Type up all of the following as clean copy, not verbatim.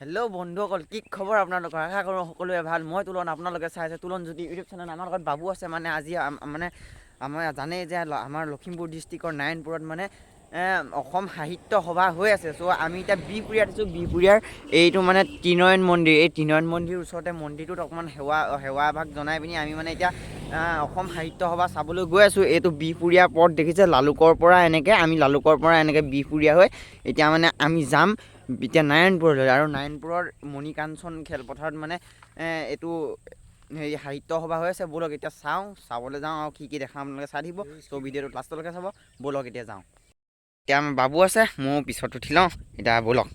Hello' বন্ধুসকল, কি খবৰ আপোনালোকৰ? আশা কৰোঁ সকলোৱে ভাল। মই তুলন, আপোনালোকে চাইছে তুলন জ্যোতি ইউটিউব চেনেল। আমাৰ লগত বাবু আছে। মানে আজি মানে আমাৰ জানেই যে আমাৰ লখিমপুৰ ডিষ্ট্ৰিক্টৰ নাৰায়ণপুৰত মানে অসম সাহিত্য সভা হৈ আছে। চ' আমি এতিয়া বিহপুৰীয়াত আছোঁ। বিহপুৰীয়াৰ এইটো মানে ত্ৰিনয়ন মন্দিৰ, এই ত্ৰিনয়ন মন্দিৰৰ ওচৰতে মন্দিৰটোত অকণমান সেৱা ভাগ জনাই পিনি আমি মানে এতিয়া অসম সাহিত্য সভা চাবলৈ গৈ আছোঁ। এইটো বিহপুৰীয়া পথ দেখিছে, লালুকৰ পৰা এনেকৈ বিহপুৰীয়া হৈ এতিয়া মানে আমি যাম এতিয়া নাৰায়ণপুৰলৈ। আৰু নাৰায়ণপুৰৰ মণিকাঞ্চন খেলপথাৰত মানে এইটো হেৰি সাহিত্য সভা হৈ আছে। ব'লক এতিয়া চাবলৈ যাওঁ আৰু কি দেখাম আপোনালোকে চাই থাকিব। চ' ভিডিঅ'টো লাষ্টলৈকে চাব। ব'লক এতিয়া যাওঁ। এতিয়া আমাৰ বাবু আছে, ময়ো পিছত উঠি লওঁ। এতিয়া ব'লক।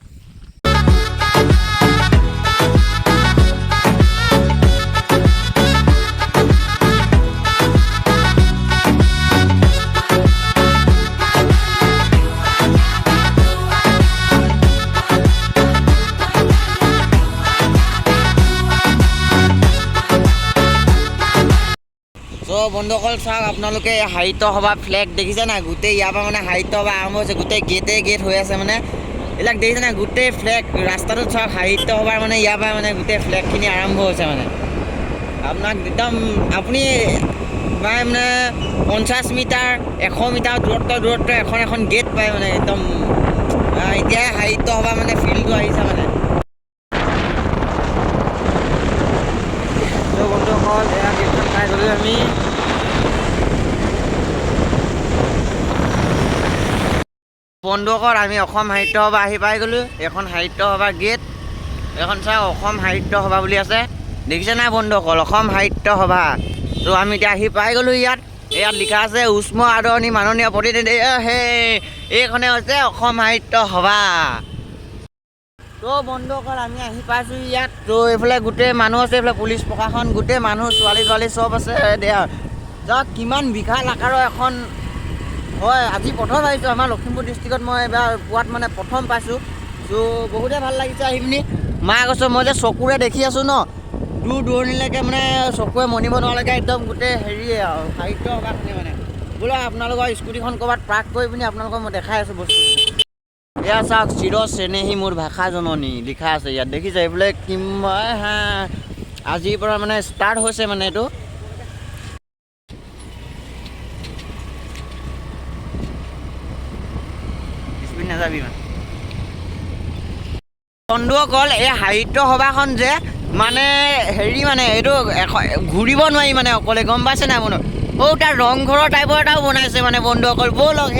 চ' বন্ধুসকল চাওক, আপোনালোকে সাহিত্য সভা ফ্লেগ দেখিছে নাই? গোটেই ইয়াৰ পৰা মানে সাহিত্য সভা আৰম্ভ হৈছে। গোটেই গেট হৈ আছে। মানে এইবিলাক দেখিছে নাই? গোটেই ফ্লেগ ৰাস্তাটোত চাওক, সাহিত্য সভাৰ মানে ইয়াৰ পৰা মানে গোটেই ফ্লেগখিনি আৰম্ভ হৈছে। মানে আপোনাক একদম আপুনি মানে 50 মিটাৰ 100 মিটাৰ দূৰত্ব এখন গেট পায়। মানে একদম এতিয়াই সাহিত্য সভা মানে ফিল্ডটো আহিছে। মানে বন্ধুসকল, এয়া গেটখন পাই গ'লোঁ আমি। বন্ধুসকল, আমি অসম সাহিত্য সভা আহি পাই গ'লোঁ। এখন সাহিত্য সভাৰ গেট, এখন চাওক অসম সাহিত্য সভা বুলি আছে। দেখিছে নাই বন্ধুসকল? অসম সাহিত্য সভা। ত' আমি এতিয়া আহি পাই গ'লোঁ। ইয়াত লিখা আছে উষ্ম আদৰণি মাননীয় প্ৰতিনিধি। এইখনে হৈছে অসম সাহিত্য সভা। ত' বন্ধুসকল, আমি আহি পাইছোঁ ইয়াত। ত' এইফালে গোটেই মানুহ আছে, এইফালে পুলিচ প্ৰশাসন, গোটেই মানুহ, ছোৱালী চব আছে। যাওক কিমান বিশাল আকাৰৰ এখন হয়। আজি প্ৰথম আহিছোঁ আমাৰ লখিমপুৰ ডিষ্ট্ৰিক্টত। মই এবাৰ পোৱাত মানে প্ৰথম পাইছোঁ। ত' বহুতেই ভাল লাগিছে আহি পিনি। মা কৈছোঁ মই যে চকুৰে দেখি আছোঁ ন, দূৰ দূৰণিলৈকে মানে চকুৰে মনিব নোৱাৰালৈকে একদম গোটেই হেৰিয়ে আৰু সাহিত্য সভাখিনি। মানে বোলো আপোনালোকৰ স্কুটিখন ক'ৰবাত পাৰ্ক কৰি পিনি আপোনালোকক মই দেখাই আছোঁ বস্তু। এয়া চাওক, চিৰ চেনেহী মোৰ ভাষা জননী লিখা আছে ইয়াত। দেখিছে এইফালে কিমান আজিৰ পৰা মানে ষ্টাৰ্ট হৈছে মানে এইটো। স্পীড নাযাবি মানে। বন্ধুসকল, এই সাহিত্য সভাখন যে মানে হেৰি মানে এইটো ঘূৰিব নোৱাৰি মানে অকলে, গম পাইছে নাই? মনত তাৰ ৰংঘৰৰ টাইপৰ এটাও বনাইছে মানে বন্ধুসকল। ব'লক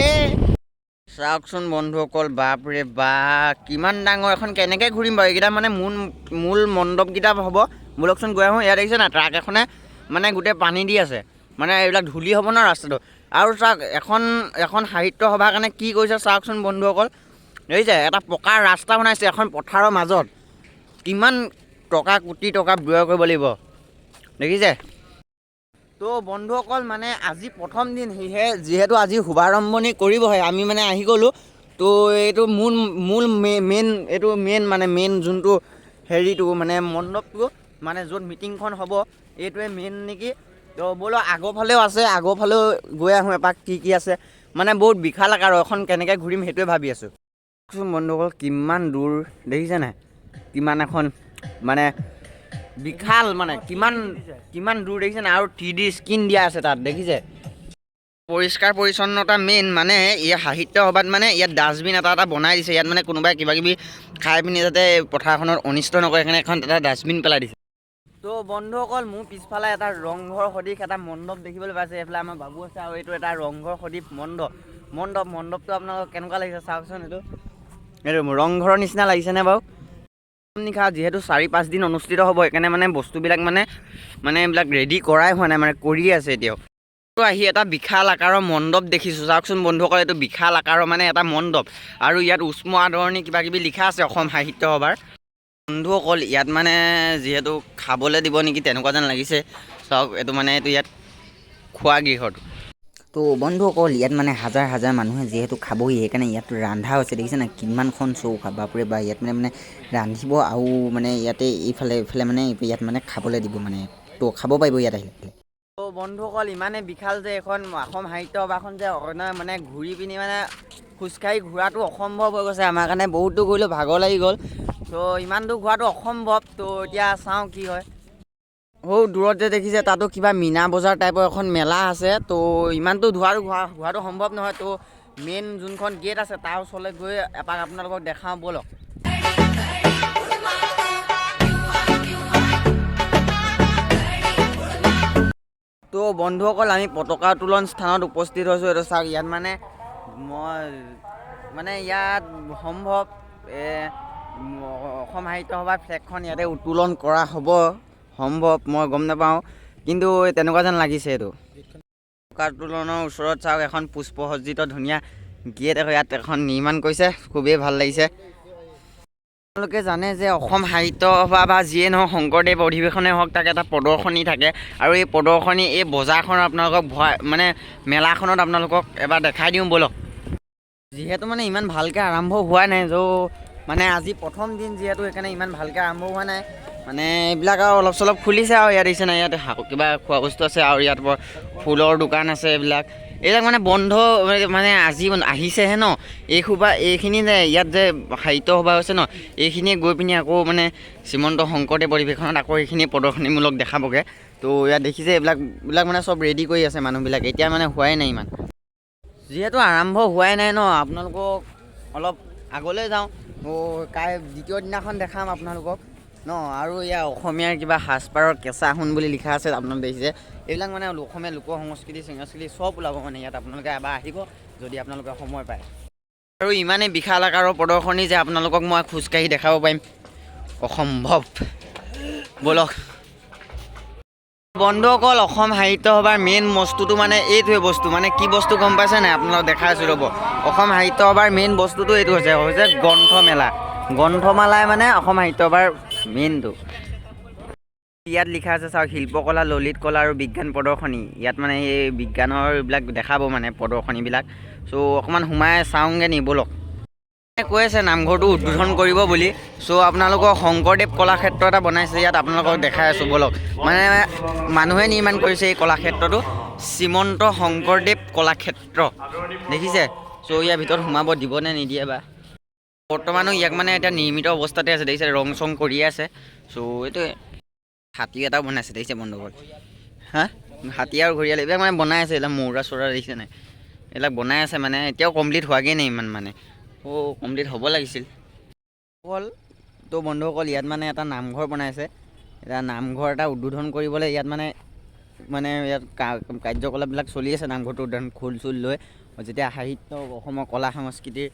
চাওকচোন বন্ধুসকল, বাপৰে বা কিমান ডাঙৰ এখন। কেনেকৈ ঘূৰিম বাৰু? এইকেইটা মানে মূল মণ্ডপকেইটা হ'ব। ব'লকচোন গৈ আহোঁ। ইয়াত দেখিছে নাই? ট্ৰাক এখনে মানে গোটেই পানী দি আছে। মানে এইবিলাক ধূলি হ'ব ন ৰাস্তাটো। আৰু চাওক, এখন সাহিত্য সভাৰ কাৰণে কি কৰিছে চাওকচোন বন্ধুসকল। দেখিছে? এটা পকাৰ ৰাস্তা বনাইছে এখন পথাৰৰ মাজত। কিমান কোটি টকা ব্যয় কৰিব লাগিব, দেখিছে? তো বন্ধুসকল, মানে আজি প্ৰথম দিন যিহেতু আজি শুভাৰম্ভণি কৰিবহে, আমি মানে আহি গ'লোঁ। তো এইটো মেইন যোনটো হেৰিটো মানে মণ্ডপটো, মানে য'ত মিটিংখন হ'ব, এইটোৱে মেইন নেকি। তো বোলো আগৰ ফালেও আছে, আগৰ ফালেও গৈ আহোঁ এপাক কি আছে। মানে বহুত বিশাল আকাৰ। এখন কেনেকৈ ঘূৰিম সেইটোৱে ভাবি আছোঁ। বন্ধুসকল, কিমান দূৰ দেখিছে নাই? কিমান এখন মানে বিশাল, মানে কিমান দূৰ দেখিছে নাই? আৰু 3D স্ক্ৰীন দিয়া আছে তাত, দেখিছে? পৰিষ্কাৰ পৰিচ্ছন্নতা মেইন। মানে ইয়াত সাহিত্য সভাত মানে ইয়াত ডাষ্টবিন এটা বনাই দিছে। ইয়াত মানে কোনোবাই কিবাকিবি খাই পিনি যাতে পথাৰখনত অনিষ্ট নকৰে, সেইকাৰণে এখন এটা ডাষ্টবিন পেলাই দিছে। তো বন্ধুসকল, মোৰ পিছফালে এটা ৰংঘৰ সদৃশ এটা মণ্ডপ দেখিবলৈ পাইছে। এইফালে আমাৰ বাবু আছে, আৰু এইটো এটা ৰংঘৰ সদৃশ মণ্ডপটো আপোনালোকক কেনেকুৱা লাগিছে চাওকচোন। এইটো ৰংঘৰৰ নিচিনা লাগিছেনে বাৰু? নিশা যিহেতু 4-5 দিন অনুষ্ঠিত হ'ব, সেইকাৰণে মানে বস্তুবিলাক মানে এইবিলাক ৰেডি কৰাই হোৱা নাই, মানে কৰি আছে এতিয়াও। আহি এটা বিশাল আকাৰৰ মণ্ডপ দেখিছোঁ চাওকচোন বন্ধুসকল। এইটো বিশাল আকাৰৰ মানে এটা মণ্ডপ, আৰু ইয়াত উষ্ম আদৰণি কিবাকিবি লিখা আছে অসম সাহিত্য সভাৰ। বন্ধুসকল, ইয়াত মানে যিহেতু খাবলৈ দিব নেকি তেনেকুৱা যেন লাগিছে। চাওক, এইটো ইয়াত খোৱা গৃহটো। তো বন্ধুসকল, ইয়াত মানে হাজাৰ মানুহে যিহেতু খাবহি, সেইকাৰণে ইয়াত ৰন্ধা হৈছে। দেখিছে নাই? কিমানখন চৌকা, বাপৰে বা। ইয়াত মানে ৰান্ধিব, আৰু মানে ইয়াতে এইফালে মানে ইয়াত মানে খাবলৈ দিব। মানে তো খাব পাৰিব ইয়াত আহিলে। তো বন্ধুসকল, ইমানেই বিশাল যে এখন অসম সাহিত্য সভাখন যে মানে ঘূৰি পিনি মানে খোজকাঢ়ি ঘূৰাটো অসম্ভৱ হৈ গৈছে আমাৰ কাৰণে। বহুতো ঘূৰিলোঁ, ভাগৰ লাগি গ'ল। তো ইমান দূৰ ঘূৰাটো অসম্ভৱ। তো এতিয়া চাওঁ কি হয়। দূৰত যে দেখিছে তাতো কিবা মীনা বজাৰ টাইপৰ এখন মেলা আছে। তো ইমানটো ঘূৰাটো সম্ভৱ নহয়। তো মেইন যোনখন গেট আছে তাৰ ওচৰলৈ গৈ এপাক আপোনালোকক দেখাওঁ ব'লক। তো বন্ধুসকল, আমি পতাকা উত্তোলন স্থানত উপস্থিত হৈছোঁ। এইটো চাওক, ইয়াত ইয়াত সম্ভৱ অসম সাহিত্য সভাৰ ফ্লেগখন ইয়াতে উত্তোলন কৰা হ'ব সম্ভৱ, মই গম নাপাওঁ, কিন্তু তেনেকুৱা যেন লাগিছে। এইটো পতাকা উত্তোলনৰ ওচৰত চাওক, এখন পুষ্পসজ্জিত ধুনীয়া গেট ইয়াত এখন নিৰ্মাণ কৰিছে, খুবেই ভাল লাগিছে। আপোনালোকে জানে যে অসম সাহিত্য সভা বা যিয়ে নহওক শংকৰদেৱ অধিৱেশনে হওক, তাক এটা প্ৰদৰ্শনী থাকে, আৰু এই প্ৰদৰ্শনী এই বজাৰখনত আপোনালোকক মেলাখনত আপোনালোকক এবাৰ দেখাই দিওঁ ব'লক। যিহেতু ইমান ভালকৈ আৰম্ভ হোৱা নাই, আজি প্ৰথম দিন যিহেতু, সেইকাৰণে ইমান ভালকৈ আৰম্ভ হোৱা নাই। এইবিলাক আৰু অলপ চলপ খুলিছে, আৰু ইয়াত দেখিছে নাই, ইয়াত কিবা খোৱা বস্তু আছে, আৰু ইয়াত ফুলৰ দোকান আছে। এইবিলাক বন্ধ, আজি আহিছেহে ন। এইখিনি যে ইয়াত যে সাহিত্য সভা হৈছে ন, এইখিনিয়ে গৈ পিনি আকৌ শ্ৰীমন্ত শংকৰদেৱ অধিৱেশনত আকৌ এইখিনি প্ৰদৰ্শনীমূলক দেখাবগৈ। তো ইয়াত দেখিছে এইবিলাক চব ৰেডি কৰি আছে মানুহবিলাকে, এতিয়া হোৱাই নাই ইমান। যিহেতু আৰম্ভ হোৱাই নাই ন, আপোনালোকক অলপ আগলৈ যাওঁ। দ্বিতীয় দিনাখন দেখাম আপোনালোকক ন। আৰু ইয়াৰ অসমীয়াৰ কিবা সাজপাৰৰ কেঁচা সোণ বুলি লিখা আছে, আপোনালোকে দেখিছে। এইবিলাক অসমীয়া লোক সংস্কৃতি চব ওলাব ইয়াত। আপোনালোকে এবাৰ আহিব যদি আপোনালোকে সময় পায়। আৰু ইমানেই বিশাল আকাৰৰ প্ৰদৰ্শনী যে আপোনালোকক মই খোজকাঢ়ি দেখাব পাৰিম, অসম্ভৱ। ব'লক বন্ধুসকল, অসম সাহিত্য সভাৰ মেইন বস্তুটো এইটোৱে বস্তু, কি বস্তু গম পাইছে নাই? আপোনালোকক দেখাই আছোঁ ৰ'ব। অসম সাহিত্য সভাৰ মেইন বস্তুটো এইটো হৈছে গ্ৰন্থমেলা। গ্ৰন্থমেলাই অসম সাহিত্য সভাৰ মেইনটো। ইয়াত লিখা আছে চাওক, শিল্পকলা, ললিত কলা আৰু বিজ্ঞান প্ৰদৰ্শনী। ইয়াত এই বিজ্ঞানৰ এইবিলাক দেখাব প্ৰদৰ্শনীবিলাক। চ' অকণমান সোমাই চাওঁগৈ নি ব'লক। কৈ আছে নামঘৰটো উদ্বোধন কৰিব বুলি। চ' আপোনালোকৰ শংকৰদেৱ কলাক্ষেত্ৰ এটা বনাইছে ইয়াত, আপোনালোকক দেখাই আছোঁ ব'লক। মানুহে নিৰ্মাণ কৰিছে এই কলাক্ষেত্ৰটো, শ্ৰীমন্ত শংকৰদেৱ কলাক্ষেত্ৰ, দেখিছে। চ' ইয়াৰ ভিতৰত সোমাব দিবনে নিদিয়ে বা। বৰ্তমানো ইয়াক এতিয়া নিৰ্মিত অৱস্থাতে আছে, দেখিছে, ৰং চং কৰিয়ে আছে। চ' এইটোৱে হাতী এটাও বনাইছে, দেখিছে বন্ধুসকল। হাতী আৰু ঘঁৰিয়াল এইবিলাক বনাই আছে। এইবিলাক মৌৰা চৌৰা দেখিছে নাই, এইবিলাক বনাই আছে। এতিয়াও কমপ্লিট হোৱাগৈ নাই ইমান কমপ্লিট হ'ব লাগিছিল। তো বন্ধুসকল, ইয়াত এটা নামঘৰ বনাইছে। এতিয়া নামঘৰ এটা উদ্বোধন কৰিবলৈ ইয়াত ইয়াত কাৰ্যকলাপবিলাক চলি আছে। নামঘৰটো উদ্বোধন খোল চোল লৈ, যেতিয়া সাহিত্য অসমৰ কলা সংস্কৃতিৰ।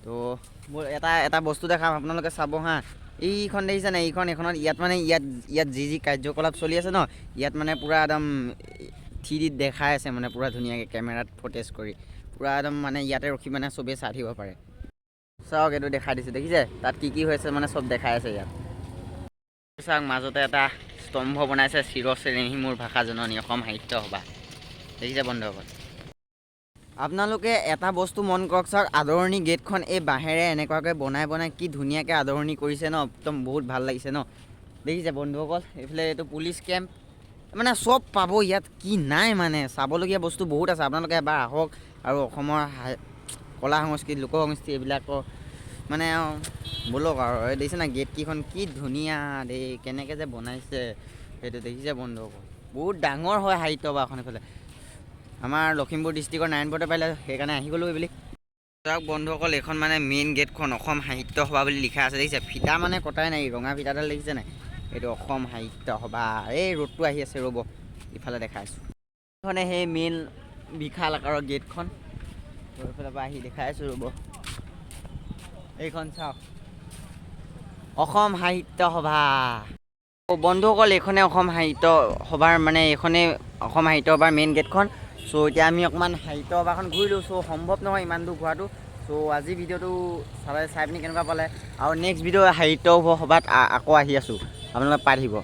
তো এটা বস্তু দেখাম, আপোনালোকে চাব হা। এইখন দেখিছে নাই, এইখনত ইয়াত যি কাৰ্যকলাপ চলি আছে ন, ইয়াত পূৰা একদম 3D দেখাই আছে, পূৰা ধুনীয়াকৈ কেমেৰাত ফটেজ কৰি, পূৰা একদম ইয়াতে ৰখি চবেই চাই থাকিব পাৰে। চাওক, এইটো দেখাই দিছে, দেখিছে তাত কি হৈ আছে, চব দেখাই আছে ইয়াত। চাওক, মাজতে এটা স্তম্ভ বনাইছে, চিৰশ্ৰেণী মোৰ ভাষা জননী অসম সাহিত্য সভা, দেখিছে বন্ধুসকল। আপোনালোকে এটা বস্তু মন কৰক, চাওক, আদৰণি গেটখন এই বাঁহেৰে এনেকুৱাকৈ বনাই কি ধুনীয়াকৈ আদৰণি কৰিছে ন, একদম বহুত ভাল লাগিছে ন, দেখিছে বন্ধুসকল। এইফালে এইটো পুলিচ কেম্প, চব পাব ইয়াত, কি নাই চাবলগীয়া বস্তু বহুত আছে। আপোনালোকে এবাৰ আহক আৰু অসমৰ কলা সংস্কৃতি, লোক সংস্কৃতি এইবিলাকৰ ব'লক আৰু। দেখিছে না গেটকেইখন কি ধুনীয়া দেই, কেনেকৈ যে বনাইছে সেইটো দেখিছে বন্ধুসকল। বহুত ডাঙৰ হয় সাহিত্য সভাখন। এইফালে আমাৰ লখিমপুৰ ডিষ্ট্ৰিক্টৰ নাৰায়ণপুৰতে পালে, সেইকাৰণে আহি গ'লোঁ এইবুলি। চাওক বন্ধুসকল, এইখন মেইন গেটখন অসম সাহিত্য সভা বুলি লিখা আছে, দেখিছে। ফিটা কটাই নাই, ৰঙা ফিটাডাল দেখিছে নাই, এইটো অসম সাহিত্য সভা। এই ৰ'দটো আহি আছে, ৰ'ব ইফালে দেখাই আছোঁ। এইখনে সেই মেইন বিশাল আকাৰৰ গেটখন, এইফালৰ পৰা আহি দেখাই আছোঁ, ৰ'ব। এইখন চাওক, অসম সাহিত্য সভা। বন্ধুসকল, এইখনে অসম সাহিত্য সভাৰ এইখনে অসম সাহিত্য সভাৰ মেইন গেটখন। চ' এতিয়া আমি অকণমান সাহিত্য সভাখন ঘূৰিলোঁ। চ' সম্ভৱ নহয় ইমান দূৰ ঘূৰাটো। চ' আজি ভিডিঅ'টো চাই পিনি কেনেকুৱা পালে, আৰু নেক্সট ভিডিঅ' সাহিত্য সভাত আকৌ আহি আছোঁ, আপোনালোকে পাই থাকিব।